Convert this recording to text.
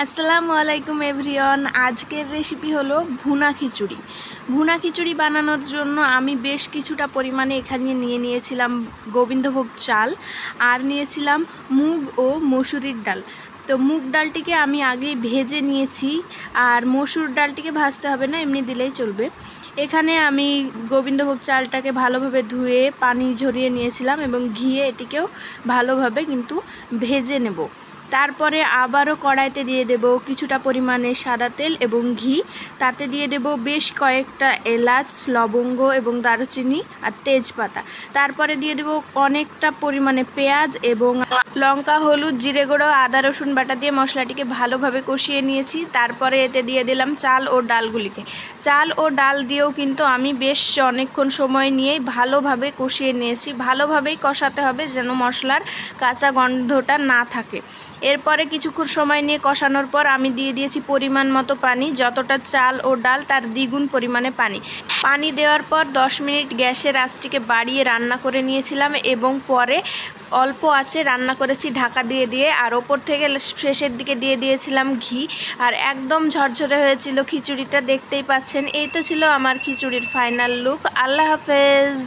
আসসালামু আলাইকুম এভরিওয়ান। আজকের রেসিপি হলো ভুনা খিচুড়ি। ভুনা খিচুড়ি বানানোর জন্য আমি বেশ কিছুটা পরিমাণে এখানে নিয়েছিলাম গোবিন্দভোগ চাল, আর নিয়েছিলাম মুগ ও মসুরির ডাল। তো মুগ ডালটিকে আমি আগেই ভেজে নিয়েছি, আর মসুর ডালটিকে ভাজতে হবে না, এমনি দিলেই চলবে। এখানে আমি গোবিন্দভোগ চালটাকে ভালোভাবে ধুয়ে পানি ঝরিয়ে নিয়েছিলাম এবং ঘিয়ে এটিকেও ভালোভাবে কিন্তু ভেজে নেব। তারপরে আবারও কড়াইতে দিয়ে দেব কিছুটা পরিমাণে সাদা তেল এবং ঘি। তাতে দিয়ে দেব বেশ কয়েকটা এলাচ, লবঙ্গ এবং দারুচিনি আর তেজপাতা। তারপরে দিয়ে দেব অনেকটা পরিমাণে পেঁয়াজ এবং লঙ্কা, হলুদ, জিরে গুঁড়ো, আদা রসুন বাটা দিয়ে মশলাটিকে ভালোভাবে কষিয়ে নিয়েছি। তারপরে এতে দিয়ে দিলাম চাল ও ডালগুলিকে। চাল ও ডাল দিয়েও কিন্তু আমি বেশ অনেকক্ষণ সময় নিয়েই ভালোভাবে কষিয়ে নিয়েছি। ভালোভাবেই কষাতে হবে যেন মশলার কাঁচা গন্ধটা না থাকে। এরপরে কিছুক্ষণ সময় নিয়ে কষানোর পর আমি দিয়ে দিয়েছি পরিমাণ মতো পানি। যতটা চাল ও ডাল তার দ্বিগুণ পরিমাণে পানি দেওয়ার পর 10 মিনিট গ্যাসের আঁচটিকে বাড়িয়ে রান্না করে নিয়েছিলাম এবং পরে অল্প আঁচে রান্না করেছি ঢাকা দিয়ে দিয়ে, আর ওপর থেকে শেষের দিকে দিয়ে দিয়েছিলাম ঘি। আর একদম ঝরঝরে হয়েছিল খিচুড়িটা, দেখতেই পাচ্ছেন। এই তো ছিল আমার খিচুড়ির ফাইনাল লুক। আল্লাহ হাফেজ।